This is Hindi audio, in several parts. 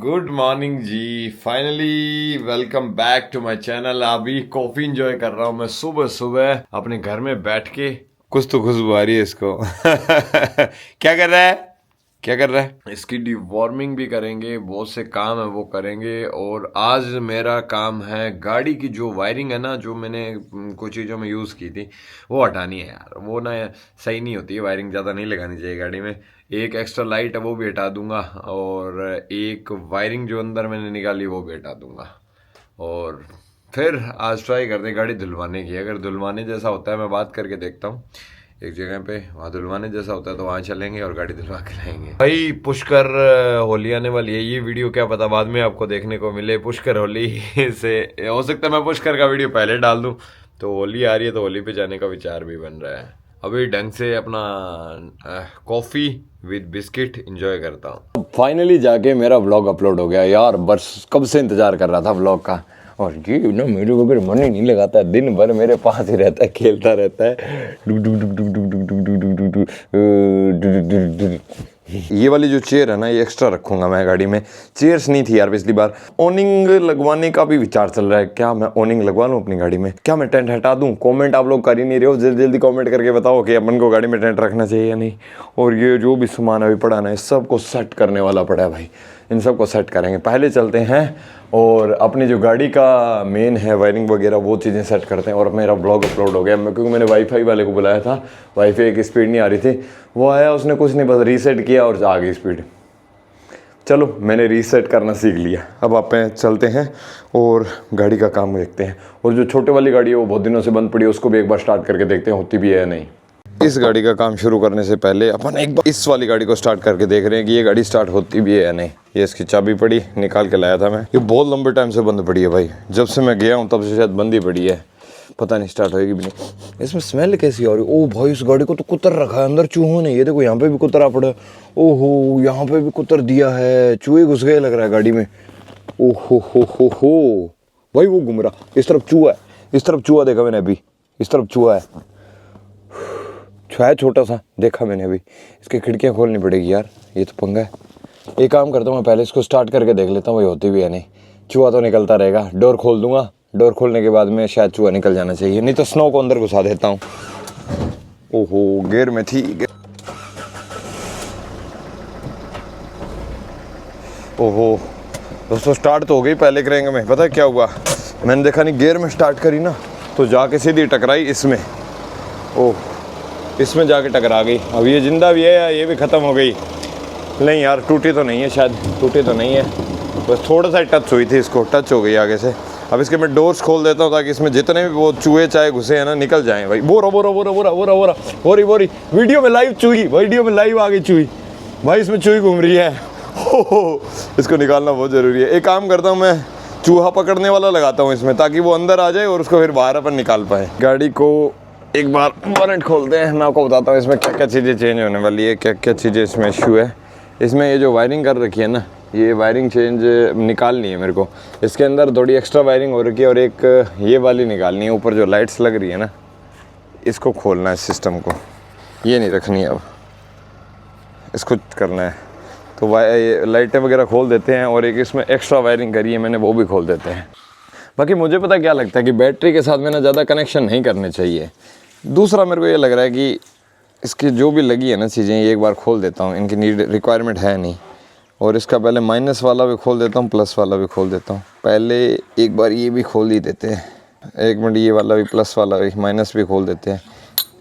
Good morning ji. Finally welcome back to my channel. अभी कॉफी एंजॉय कर रहा हूँ मैं सुबह सुबह अपने घर में बैठ के। कुछ तो खुशबू आ रही है इसको। क्या कर रहा है, क्या कर रहा है? इसकी डिवॉर्मिंग भी करेंगे, बहुत से काम है वो करेंगे। और आज मेरा काम है गाड़ी की जो वायरिंग है ना, जो मैंने कुछ चीज़ों में यूज़ की थी वो हटानी है यार। वो ना सही नहीं होती है, वायरिंग ज़्यादा नहीं लगानी चाहिए गाड़ी में। एक एक्स्ट्रा लाइट है वो भी हटा दूंगा, और एक वायरिंग जो अंदर मैंने निकाली वो भी हटा दूंगा। और फिर आज ट्राई करते हैं गाड़ी धुलवाने की। अगर धुलवाने जैसा होता है मैं बात करके देखता हूँ एक जगह पे, वहाँ धुलवाने जैसा होता है तो वहाँ चलेंगे और गाड़ी धुलवा के लाएंगे। भाई पुष्कर होली आने वाली है, ये वीडियो क्या पता बाद में आपको देखने को मिले। पुष्कर होली से हो सकता है मैं पुष्कर का वीडियो पहले डाल दूँ, तो होली आ रही है तो होली पे जाने का विचार भी बन रहा है। अभी ढंग से अपना कॉफ़ी विद बिस्किट एंजॉय करता हूँ। फाइनली जाके मेरा व्लॉग अपलोड हो गया यार, बस कब से इंतजार कर रहा था व्लॉग का। और ये ना मेरे को फिर मन ही नहीं लगाता, दिन भर मेरे पास ही रहता है, खेलता रहता है। ये वाली जो चेयर है ना, ये एक्स्ट्रा रखूंगा मैं गाड़ी में। चेयर्स नहीं थी यार पिछली बार। ओनिंग लगवाने का भी विचार चल रहा है, क्या मैं ओनिंग लगवा लूँ अपनी गाड़ी में? क्या मैं टेंट हटा दूँ? कमेंट आप लोग कर ही नहीं रहे हो, जल्दी जल्दी कमेंट करके बताओ कि अपन को गाड़ी में टेंट रखना चाहिए या नहीं। और ये जो भी सामान अभी पड़ा ना, इस सबको सेट करने वाला पड़ा है भाई, इन सबको सेट करेंगे। पहले चलते हैं और अपनी जो गाड़ी का मेन है वायरिंग वगैरह वो चीज़ें सेट करते हैं। और मेरा ब्लॉग अपलोड हो गया क्योंकि मैंने वाईफाई वाले को बुलाया था, वाईफाई की स्पीड नहीं आ रही थी। वो आया, उसने कुछ नहीं बस रीसेट किया और आ गई स्पीड। चलो मैंने रीसेट करना सीख लिया। अब आप चलते हैं और गाड़ी का काम देखते हैं। और जो छोटे वाली गाड़ी है वो बहुत दिनों से बंद पड़ी है, उसको भी एक बार स्टार्ट करके देखते हैं होती भी है या नहीं। इस गाड़ी का काम शुरू करने से पहले अपन एक बार इस वाली गाड़ी को स्टार्ट करके देख रहे हैं कि ये गाड़ी स्टार्ट होती भी है या नहीं। ये इसकी चाबी पड़ी, निकाल के लाया था मैं। ये बहुत लंबे टाइम से बंद पड़ी है भाई, जब से मैं गया हूँ तब से शायद बंद ही पड़ी है, पता नहीं स्टार्ट होएगी भी नहीं। इसमें स्मेल कैसी आ रही है? ओ भाई इस गाड़ी को तो कुतर रखा है अंदर चूहों ने। ये देखो यहाँ पे भी कुतरा पड़ा है। ओहो यहाँ पे भी कुतर दिया है, चूहे घुस गए लग रहा है गाड़ी में। ओहो हो भाई वो घूम रहा, इस तरफ चूहा है, इस तरफ चूहा देखा मैंने अभी, इस तरफ चूहा है, छुआ छोटा सा देखा मैंने अभी। इसकी खिड़कियाँ खोलनी पड़ेगी यार, ये तो पंगा है। एक काम करता हूँ मैं पहले इसको स्टार्ट करके देख लेता हूँ वही होती भी है नहीं। चूहा तो निकलता रहेगा, डोर खोल दूंगा, डोर खोलने के बाद में शायद चूहा निकल जाना चाहिए, नहीं तो स्नो को अंदर घुसा देता हूँ। ओहो गियर में थी। ओहो दोस्तों स्टार्ट तो हो गई पहले करेंगे में। पता है क्या हुआ, मैंने देखा नहीं, गियर में स्टार्ट करी ना तो जाके सीधी टकराई इसमें। ओह इसमें जाके टकरा गई। अब ये जिंदा भी है या ये भी ख़त्म हो गई? नहीं यार टूटी तो नहीं है, शायद टूटी तो नहीं है, बस थोड़ा सा टच हुई थी, इसको टच हो गई आगे से। अब इसके मैं डोर्स खोल देता हूँ ताकि इसमें जितने भी वो चूहे चाहे घुसे हैं ना निकल जाएं भाई। बोरा बोरा बोरा बोरा बोरा बोरा बोरी बोरी। वीडियो में लाइव चूही, वीडियो में लाइव आ गई चूही भाई, इसमें चूही घूम रही है। हो इसको निकालना बहुत ज़रूरी है। एक काम करता हूँ मैं चूहा पकड़ने वाला लगाता हूँ इसमें, ताकि वो अंदर आ जाए और उसको फिर बाहर अपन निकाल पाए। गाड़ी को एक बार वारंट खोलते हैं, मैं आपको बताता हूँ इसमें क्या क्या चीज़ें चेंज होने वाली है, क्या क्या चीज़ें इसमें इशू है। इसमें ये जो वायरिंग कर रखी है ना, ये वायरिंग चेंज निकालनी है मेरे को। इसके अंदर थोड़ी एक्स्ट्रा वायरिंग हो रखी है और एक ये वाली निकालनी है। ऊपर जो लाइट्स लग रही है ना, इसको खोलना है सिस्टम को, ये नहीं रखनी है, अब इसको करना है। तो लाइटें वगैरह खोल देते हैं और एक इसमें एक्स्ट्रा वायरिंग करी है मैंने, वो भी खोल देते हैं। बाकी मुझे पता क्या लगता है कि बैटरी के साथ में ना ज़्यादा कनेक्शन नहीं करने चाहिए। दूसरा मेरे को ये लग रहा है कि इसकी जो भी लगी है ना चीज़ें, ये एक बार खोल देता हूँ, इनकी नीड रिक्वायरमेंट है नहीं। और इसका पहले माइनस वाला भी खोल देता हूँ, प्लस वाला भी खोल देता हूँ। पहले एक बार ये भी खोल ही देते हैं, एक मिनट, ये वाला भी प्लस वाला भी माइनस भी खोल देते हैं,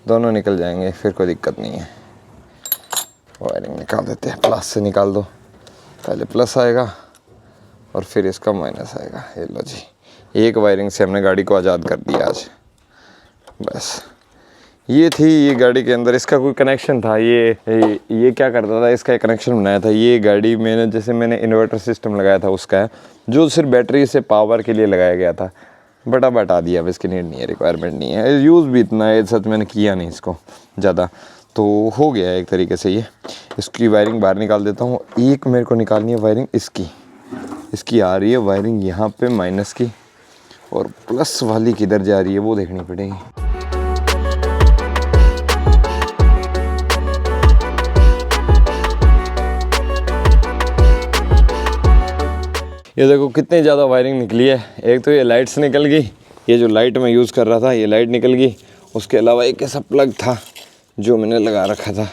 दोनों निकल जाएंगे, फिर कोई दिक्कत नहीं है। वायरिंग निकाल देते हैं, प्लस से निकाल दो, पहले प्लस आएगा और फिर इसका माइनस आएगा। ये लो जी, एक वायरिंग से हमने गाड़ी को आज़ाद कर दिया आज। बस ये थी ये गाड़ी के अंदर, इसका कोई कनेक्शन था, ये क्या करता था, इसका एक कनेक्शन बनाया था। ये गाड़ी मैंने जैसे मैंने इन्वर्टर सिस्टम लगाया था उसका है, जो सिर्फ बैटरी से पावर के लिए लगाया गया था, बट अब हटा दिया। अब इसकी नीड नहीं है, रिक्वायरमेंट नहीं है, यूज़ भी इतना है सच मैंने किया नहीं इसको ज़्यादा, तो हो गया एक तरीके से। ये इसकी वायरिंग बाहर निकाल देता हूँ। एक मेरे को निकालनी है वायरिंग इसकी आ रही है वायरिंग यहाँ पे माइनस की, और प्लस वाली किधर जा रही है वो देखनी पड़ेगी। ये देखो कितनी ज़्यादा वायरिंग निकली है। एक तो ये लाइट्स निकल गई, ये जो लाइट मैं यूज़ कर रहा था ये लाइट निकल गई। उसके अलावा एक ऐसा प्लग था जो मैंने लगा रखा था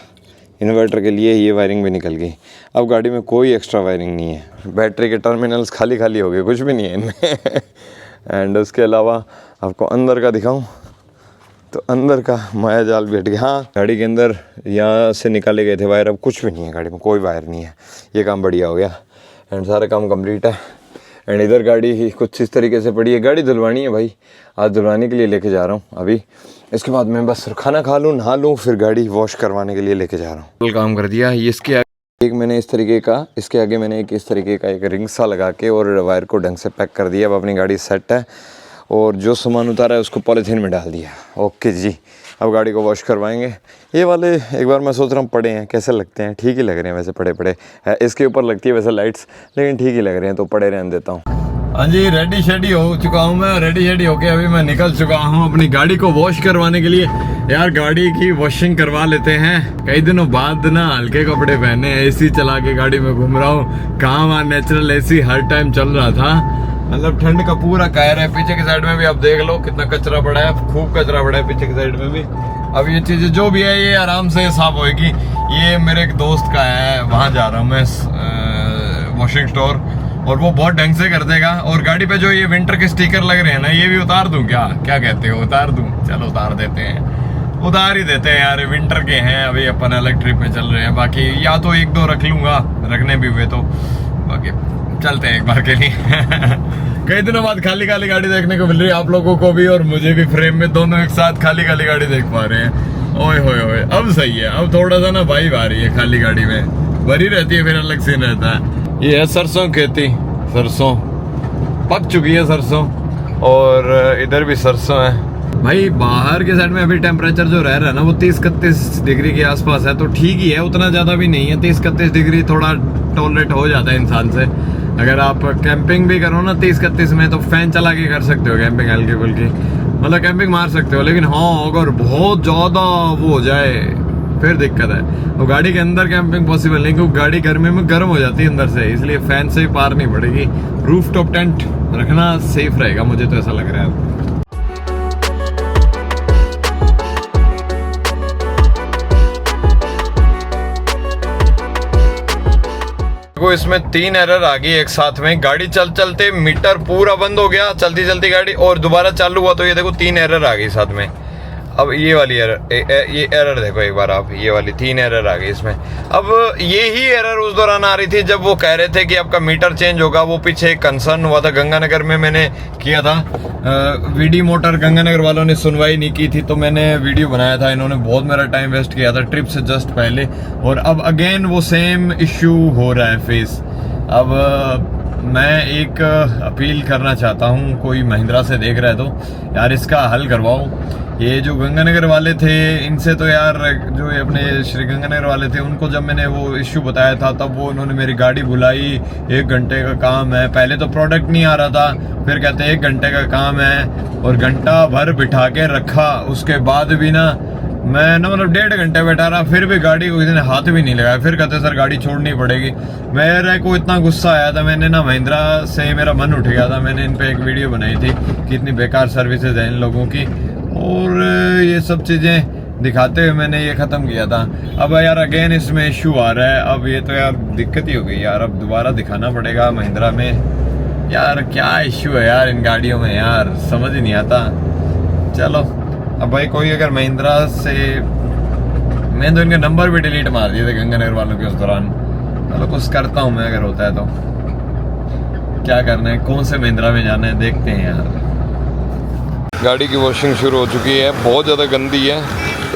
इन्वर्टर के लिए, ये वायरिंग भी निकल गई। अब गाड़ी में कोई एक्स्ट्रा वायरिंग नहीं है। बैटरी के टर्मिनल्स खाली खाली हो गए, कुछ भी नहीं है इनमें। एंड उसके अलावा आपको अंदर का दिखाऊं तो अंदर का माया जाल भी हट गया। हाँ, गाड़ी के अंदर यहाँ से निकाले गए थे वायर, अब कुछ भी नहीं है गाड़ी में, कोई वायर नहीं है। ये काम बढ़िया हो गया एंड सारा काम कंप्लीट है। एंड इधर गाड़ी ही कुछ इस तरीके से पड़ी है। गाड़ी धुलवानी है भाई, आज धुलवाने के लिए लेके जा रहा हूँ अभी। इसके बाद मैं बस खाना खा लूँ, नहा लूँ, फिर गाड़ी वॉश करवाने के लिए लेके जा रहा हूँ। फुल काम कर दिया। इसके आगे एक मैंने इस तरीके का, इसके आगे मैंने एक इस तरीके का एक रिंग सा लगा के और वायर को ढंग से पैक कर दिया। अब अपनी गाड़ी सेट है और जो सामान उतारा है उसको पॉलीथीन में डाल दिया। ओके जी, अब गाड़ी को वॉश करवाएंगे। ये वाले एक बार मैं सोच रहा हूँ पड़े हैं, कैसे लगते हैं? ठीक ही लग रहे हैं वैसे, पड़े पड़े है। इसके ऊपर लगती है वैसे लाइट्स, लेकिन ठीक ही लग रहे हैं तो पड़े रहने देता हूँ। हाँ जी, रेडी शेडी हो चुका हूँ मैं। रेडी शेडी होके अभी मैं निकल चुका हूँ अपनी गाड़ी को वॉश करवाने के लिए। यार गाड़ी की वॉशिंग करवा लेते हैं, कई दिनों बाद ना हल्के कपड़े पहने, एसी चला के गाड़ी में घूम रहा हूँ। कहाँ वहाँ नेचुरल एसी हर टाइम चल रहा था, मतलब ठंड का पूरा कहर है। पीछे की साइड में भी आप देख लो कितना कचरा पड़ा है, खूब कचरा पड़ा है पीछे की साइड में भी। अब ये चीजें जो भी है ये आराम से साफ होगी। ये मेरे एक दोस्त का है, वहां जा रहा हूँ मैं वॉशिंग स्टोर, और वो बहुत ढंग से कर देगा। और गाड़ी पे जो ये विंटर के स्टिकर लग रहे हैं ना, ये भी उतार दूं क्या? क्या कहते हो, उतार दूं? चलो उतार देते हैं, उतार ही देते हैं यार। विंटर के हैं, अभी अपन अलग ट्रिप में चल रहे हैं। बाकी या तो एक दो रख लूंगा, रखने भी हुए तो। बाकी चलते हैं एक बार के लिए। कई दिनों बाद खाली खाली गाड़ी देखने को मिल रही है आप लोगों को भी और मुझे भी। फ्रेम में दोनों एक साथ खाली खाली गाड़ी देख पा रहे हैं। ओए होए होए, अब सही है। अब थोड़ा सा ना वाइब आ रही है खाली गाड़ी में, भरी रहती है फिर अलग सीन रहता है। ये है सरसों खेती, सरसों पक चुकी है सरसों, और इधर भी सरसों है भाई। बाहर के साइड में अभी टेम्परेचर जो रह रहा है ना वो 30-31 डिग्री के आसपास है, तो ठीक ही है, उतना ज़्यादा भी नहीं है। 30-31 डिग्री थोड़ा टॉलरेट हो जाता है इंसान से। अगर आप कैंपिंग भी करो ना 30-31 में, तो फैन चला के कर सकते हो कैंपिंग, हल्की फुल्की मतलब कैंपिंग मार सकते हो। लेकिन हाँ, अगर बहुत ज़्यादा वो हो जाए फिर दिक्कत है। और गाड़ी के अंदर कैंपिंग पॉसिबल नहीं, क्योंकि गाड़ी गर्मी में गर्म हो जाती है अंदर से, इसलिए फैन से ही पार नहीं पड़ेगी। रूफ टॉप टेंट रखना सेफ रहेगा, मुझे तो ऐसा लग रहा है। इसमें 3 एरर आ गई एक साथ में। गाड़ी चलते मीटर पूरा बंद हो गया, चलती चलती गाड़ी, और दोबारा चालू हुआ तो ये देखो 3 एरर आ गई साथ में। अब ये वाली एरर, ये एरर देखो एक बार आप, ये वाली 3 एरर आ गई इसमें। अब ये ही एरर उस दौरान आ रही थी जब वो कह रहे थे कि आपका मीटर चेंज होगा। वो पीछे एक कंसर्न हुआ था, गंगानगर में मैंने किया था। वीडी मोटर गंगानगर वालों ने सुनवाई नहीं की थी, तो मैंने वीडियो बनाया था। इन्होंने बहुत मेरा टाइम वेस्ट किया था ट्रिप से जस्ट पहले, और अब अगेन वो सेम इश्यू हो रहा है फेस। अब मैं एक अपील करना चाहता हूँ, कोई महिंद्रा से देख रहा है तो यार इसका हल करवाओ। ये जो गंगानगर वाले थे, इनसे तो यार, जो ये अपने श्री गंगानगर वाले थे, उनको जब मैंने वो इश्यू बताया था तब वो उन्होंने मेरी गाड़ी बुलाई। 1 घंटे का काम है, पहले तो प्रोडक्ट नहीं आ रहा था, फिर कहते 1 घंटे का काम है, और घंटा भर बिठा के रखा। उसके बाद भी ना मैं ना मतलब 1.5 घंटे बैठा रहा, फिर भी गाड़ी को किसी ने हाथ भी नहीं लगाया। फिर कहते सर गाड़ी छोड़नी पड़ेगी। मेरे को इतना गुस्सा आया था, मैंने ना महिंद्रा से मेरा मन उठ गया था। मैंने इन पे एक वीडियो बनाई थी कि इतनी बेकार सर्विसेज है इन लोगों की, और ये सब चीज़ें दिखाते हुए मैंने ये ख़त्म किया था। अब यार अगेन इसमें इशू आ रहा है। अब ये तो यार दिक्कत ही हो गई यार, अब दोबारा दिखाना पड़ेगा महिंद्रा में। यार क्या इशू है यार इन गाड़ियों में, यार समझ ही नहीं आता। चलो अब भाई कोई अगर महिंद्रा से, मैंने तो इनके नंबर भी डिलीट मार दिए थे गंगानगर वालों के उस दौरान। चलो कुछ करता हूँ मैं, अगर होता है तो। क्या करना है, कौन से महिंद्रा में जाना है, देखते हैं यार। गाड़ी की वॉशिंग शुरू हो चुकी है, बहुत ज़्यादा गंदी है।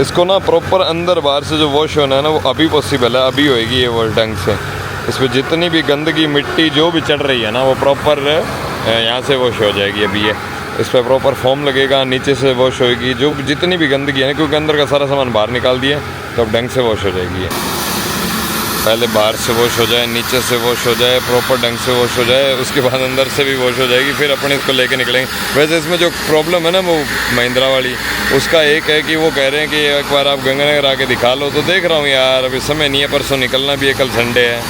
इसको ना प्रॉपर अंदर बाहर से जो वॉश होना है ना, वो अभी पॉसिबल है, अभी होएगी ये वॉश ढंग से। इसमें जितनी भी गंदगी मिट्टी जो भी चढ़ रही है ना, वो प्रॉपर यहाँ से वॉश हो जाएगी। अभी ये इस पर प्रॉपर फॉर्म लगेगा, नीचे से वॉश होएगी जो जितनी भी गंदगी है ना, क्योंकि अंदर का सारा सामान बाहर निकाल दिया, तो अब ढंग से वॉश हो जाएगी ये। पहले बाहर से वॉश हो जाए, नीचे से वॉश हो जाए, प्रॉपर ढंग से वॉश हो जाए, उसके बाद अंदर से भी वॉश हो जाएगी, फिर अपन इसको लेके निकलेंगे। वैसे इसमें जो प्रॉब्लम है ना वो महिंद्रा वाली, उसका एक है कि वो कह रहे हैं कि एक बार आप गंगानगर आके दिखा लो। तो देख रहा हूँ यार, अभी समय नहीं है, परसों निकलना भी है, कल संडे है।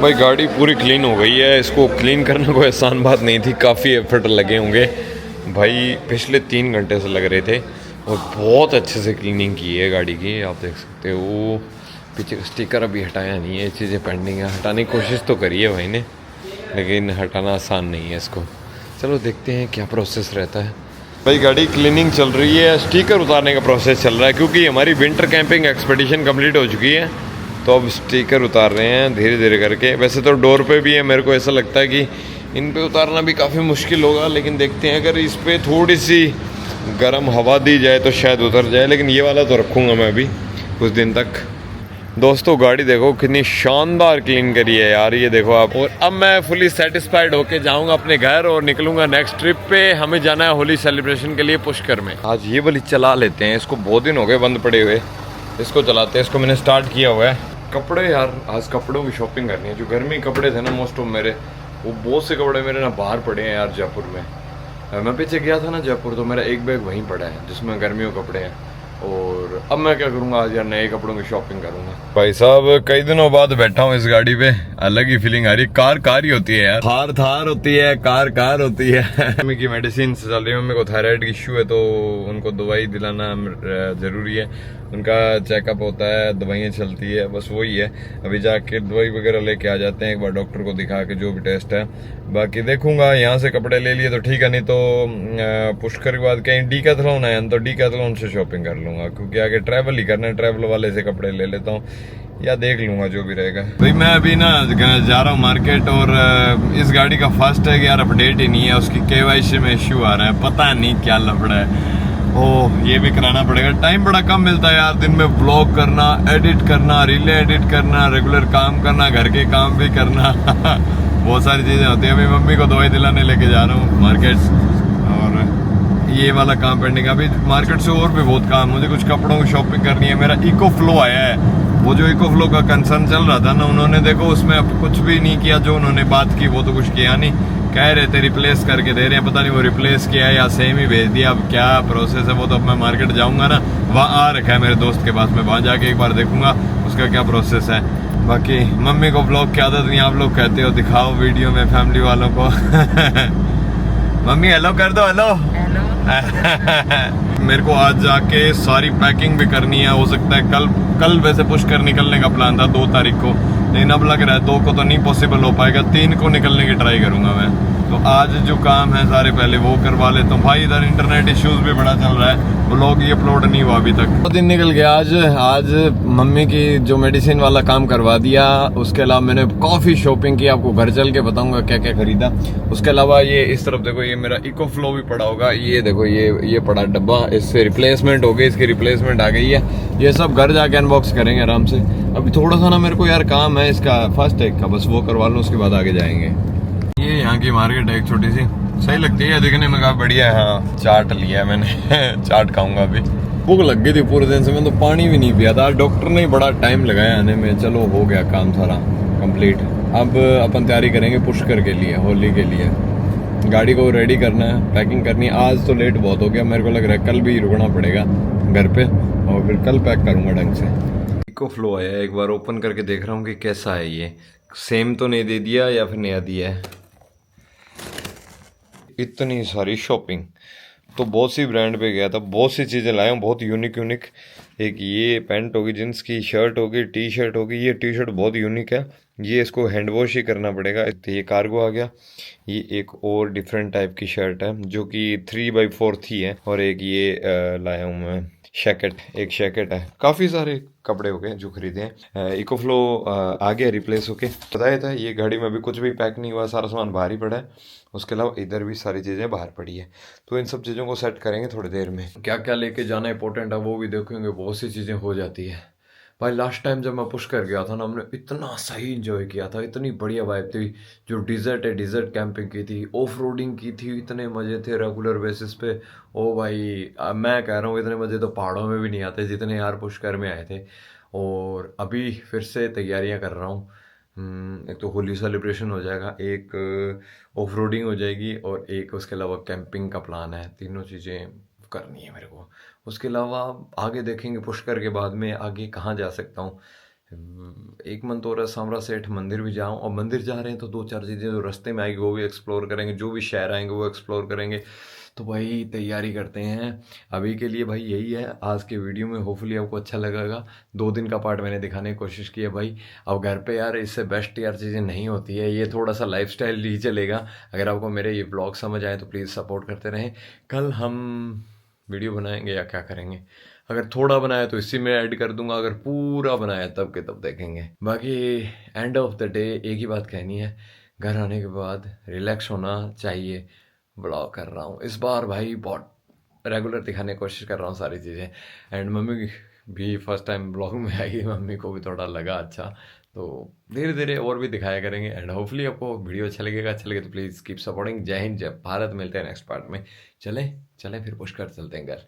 भाई गाड़ी पूरी क्लीन हो गई है। इसको क्लीन करना कोई आसान बात नहीं थी, काफ़ी एफर्ट लगे होंगे भाई, पिछले 3 घंटे से लग रहे थे और बहुत अच्छे से क्लीनिंग की है गाड़ी की। आप देख सकते हो पीछे स्टिकर अभी हटाया नहीं है, चीज़ें पेंडिंग है, हटाने की कोशिश तो करी है भाई ने, लेकिन हटाना आसान नहीं है इसको। चलो देखते हैं क्या प्रोसेस रहता है। भाई गाड़ी क्लीनिंग चल रही है, स्टिकर उतारने का प्रोसेस चल रहा है क्योंकि हमारी विंटर कैंपिंग एक्सपेडिशन कंप्लीट हो चुकी है, तो अब स्टिकर उतार रहे हैं धीरे धीरे करके। वैसे तो डोर पे भी है, मेरे को ऐसा लगता है कि इन पे उतारना भी काफ़ी मुश्किल होगा, लेकिन देखते हैं अगर इस पर थोड़ी सी गर्म हवा दी जाए तो शायद उतर जाए, लेकिन ये वाला तो रखूँगा मैं अभी कुछ दिन तक। दोस्तों गाड़ी देखो कितनी शानदार क्लीन करी है यार, ये देखो आप। और अब मैं फुली सेटिस्फाइड होके जाऊंगा अपने घर और निकलूंगा नेक्स्ट ट्रिप पे। हमें जाना है होली सेलिब्रेशन के लिए पुष्कर में। आज ये वाली चला लेते हैं, इसको बहुत दिन हो गए बंद पड़े हुए, इसको चलाते हैं। इसको मैंने स्टार्ट किया हुआ है। कपड़े यार, आज कपड़ों की शॉपिंग करनी है। जो गर्मी कपड़े थे ना मोस्ट ऑफ मेरे, वो बहुत से कपड़े मेरे ना बाहर पड़े हैं यार जयपुर में। मैं पीछे गया था ना जयपुर, तो मेरा एक बैग वहीं पड़ा है जिसमें गर्मियों के कपड़े हैं। और अब मैं क्या करूंगा, आज यार नए कपड़ों की शॉपिंग करूंगा। भाई साहब कई दिनों बाद बैठा हूँ इस गाड़ी पे, अलग ही फीलिंग आ रही है। कार कार ही होती है यार, थार थार होती है, कार कार होती है। मम्मी की मेडिसिन चल रही है, मम्मी को थायराइड की इश्यू है, तो उनको दवाई दिलाना जरूरी है। उनका चेकअप होता है, दवाइयाँ चलती है, बस वही है। अभी जाके दवाई वगैरह लेके आ जाते हैं एक बार डॉक्टर को दिखा के, जो भी टेस्ट है। बाकी देखूंगा, यहाँ से कपड़े ले लिए तो ठीक है, नहीं तो पुष्कर के बाद कहीं डीकैथलॉन है तो डीकैथलॉन से शॉपिंग कर लूंगा, क्योंकि आगे ट्रैवल ही करना है। ट्रैवल वाले से कपड़े ले लेता हूँ या देख लूंगा जो भी रहेगा। भाई मैं अभी ना जा रहा हूँ मार्केट, और इस गाड़ी का फर्स्ट टैग यार अपडेट ही नहीं है, उसकी KYC में इश्यू आ रहा है, पता नहीं क्या लफड़ा है। ओह ये भी कराना पड़ेगा। टाइम बड़ा कम मिलता है यार, दिन में व्लॉग करना, एडिट करना, रीलें एडिट करना, रेगुलर काम करना, घर के काम भी करना बहुत सारी चीज़ें होती हैं। अभी मम्मी को दवाई दिलाने लेके जा रहा हूँ मार्केट, और ये वाला काम पेंडिंग। अभी मार्केट से और भी बहुत काम, मुझे कुछ कपड़ों की शॉपिंग करनी है। मेरा इको फ्लो आया है, वो जो इको फ्लो का कंसर्न चल रहा था ना, उन्होंने देखो उसमें अब कुछ भी नहीं किया। जो उन्होंने बात की वो तो कुछ किया नहीं, कह रहे थे रिप्लेस करके दे रहे हैं, पता नहीं वो रिप्लेस किया है या सेम ही भेज दिया। अब क्या प्रोसेस है वो तो अब मैं मार्केट जाऊंगा ना, वहाँ आ रखा है मेरे दोस्त के पास, मैं वहाँ जाके एक बार देखूंगा उसका क्या प्रोसेस है। बाकी मम्मी को ब्लॉग की आदत नहीं, आप लोग कहते हो दिखाओ वीडियो में फैमिली वालों को मम्मी हेलो कर दो, हेलो मेरे को आज जाके सारी पैकिंग भी करनी है। हो सकता है कल वैसे पुष्कर निकलने का प्लान था 2 तारीख को, लेकिन अब लग रहा है 2 को तो नहीं पॉसिबल हो पाएगा, 3 को निकलने की ट्राई करूंगा मैं। तो आज जो काम है सारे पहले वो करवा लेता हूँ। भाई इधर इंटरनेट इश्यूज भी बड़ा चल रहा है, व्लॉग ही अपलोड नहीं हुआ अभी तक। 2 दिन निकल गया आज मम्मी की जो मेडिसिन वाला काम करवा दिया, उसके अलावा मैंने काफ़ी शॉपिंग की, आपको घर चल के बताऊंगा क्या क्या खरीदा। उसके अलावा ये इस तरफ देखो, ये मेरा इको फ्लो भी पड़ा होगा, ये देखो ये पड़ा डब्बा, इससे रिप्लेसमेंट हो गई, इसकी रिप्लेसमेंट आ गई है। ये सब घर जाके अनबॉक्स करेंगे आराम से। अभी थोड़ा सा ना मेरे को यार काम है इसका फर्स्ट टैग का, बस वो करवा लूँ, उसके बाद आगे जाएंगे। ये यहाँ की मार्केट है एक छोटी सी, सही लगती है दिखने में, काफी बढ़िया है। हाँ चाट लिया है मैंने चाट खाऊंगा अभी। भूख लग गई थी पूरे दिन से, मैं तो पानी भी नहीं पिया था। डॉक्टर ने बड़ा टाइम लगाया आने में, चलो हो गया काम सारा कंप्लीट। अब अपन तैयारी करेंगे पुष्कर के लिए, होली के लिए। गाड़ी को रेडी करना है, पैकिंग करनी है। आज तो लेट बहुत हो गया, मेरे को लग रहा है कल भी रुकना पड़ेगा घर पे, और फिर कल पैक करूंगा ढंग से। इको फ्लो आया है, एक बार ओपन करके देख रहा हूँ कि कैसा है। ये सेम तो नहीं दे दिया या फिर नया दिया है। इतनी सारी शॉपिंग, तो बहुत सी ब्रांड पे गया था, बहुत सी चीज़ें लाया हूँ, बहुत यूनिक। एक ये पैंट होगी, जींस की शर्ट होगी, टी शर्ट होगी। ये टी शर्ट बहुत यूनिक है, ये इसको हैंड वॉश ही करना पड़ेगा। ये कार्गो आ गया। ये एक और डिफरेंट टाइप की शर्ट है जो कि 3x4 थी है। और एक ये लाया हूँ मैं एक जैकेट है। काफ़ी सारे कपड़े हो गए जो खरीदे हैं। इको फ्लो आ गया रिप्लेस होके। बताया था ये गाड़ी में अभी कुछ भी पैक नहीं हुआ, सारा सामान बाहर ही पड़ा है। उसके अलावा इधर भी सारी चीज़ें बाहर पड़ी है, तो इन सब चीज़ों को सेट करेंगे थोड़ी देर में। क्या क्या लेके जाना इंपॉर्टेंट है वो भी देखेंगे, बहुत सी चीज़ें हो जाती है। भाई लास्ट टाइम जब मैं पुष्कर गया था ना, हमने इतना सही इंजॉय किया था, इतनी बढ़िया वाइब थी। जो डिज़र्ट कैंपिंग की थी, ऑफ रोडिंग की थी, इतने मज़े थे रेगुलर बेसिस पे। ओ भाई मैं कह रहा हूँ इतने मज़े तो पहाड़ों में भी नहीं आते जितने यार पुष्कर में आए थे। और अभी फिर से तैयारियां कर रहा हूँ। एक तो होली सेलिब्रेशन हो जाएगा, एक ऑफ रोडिंग हो जाएगी, और एक उसके अलावा कैंपिंग का प्लान है। तीनों चीज़ें करनी है मेरे को। उसके अलावा आगे देखेंगे पुष्कर के बाद में आगे कहाँ जा सकता हूँ। एक मन तो हो रहा है सामरा सेठ मंदिर भी जाऊं, और मंदिर जा रहे हैं तो 2-4 चीज़ें जो रास्ते में आएगी वो भी एक्सप्लोर करेंगे, जो भी शहर आएंगे वो एक्सप्लोर करेंगे। तो भाई तैयारी करते हैं अभी के लिए। भाई यही है आज के वीडियो में, होपफुली आपको अच्छा लगेगा। 2 दिन का पार्ट मैंने दिखाने की कोशिश की है भाई। अब घर पे यार इससे बेस्ट यार चीज़ें नहीं होती है, ये थोड़ा सा लाइफस्टाइल ही चलेगा। अगर आपको मेरे ये ब्लॉग समझ आए तो प्लीज़ सपोर्ट करते रहें। कल हम वीडियो बनाएंगे या क्या करेंगे, अगर थोड़ा बनाया तो इसी में ऐड कर दूंगा, अगर पूरा बनाया तब के तब देखेंगे। बाकी एंड ऑफ द डे एक ही बात कहनी है, घर आने के बाद रिलैक्स होना चाहिए। ब्लॉग कर रहा हूँ इस बार भाई, बहुत रेगुलर दिखाने की कोशिश कर रहा हूँ सारी चीज़ें। एंड मम्मी भी फर्स्ट टाइम ब्लॉग में आई, मम्मी को भी थोड़ा लगा अच्छा। तो धीरे धीरे और भी दिखाया करेंगे। एंड होपफुली आपको वीडियो अच्छा लगेगा, अच्छा लगे तो प्लीज़ कीप सपोर्टिंग। जय हिंद जय भारत, मिलते हैं नेक्स्ट पार्ट में। चलें चलें फिर पुष्कर चलते हैं घर।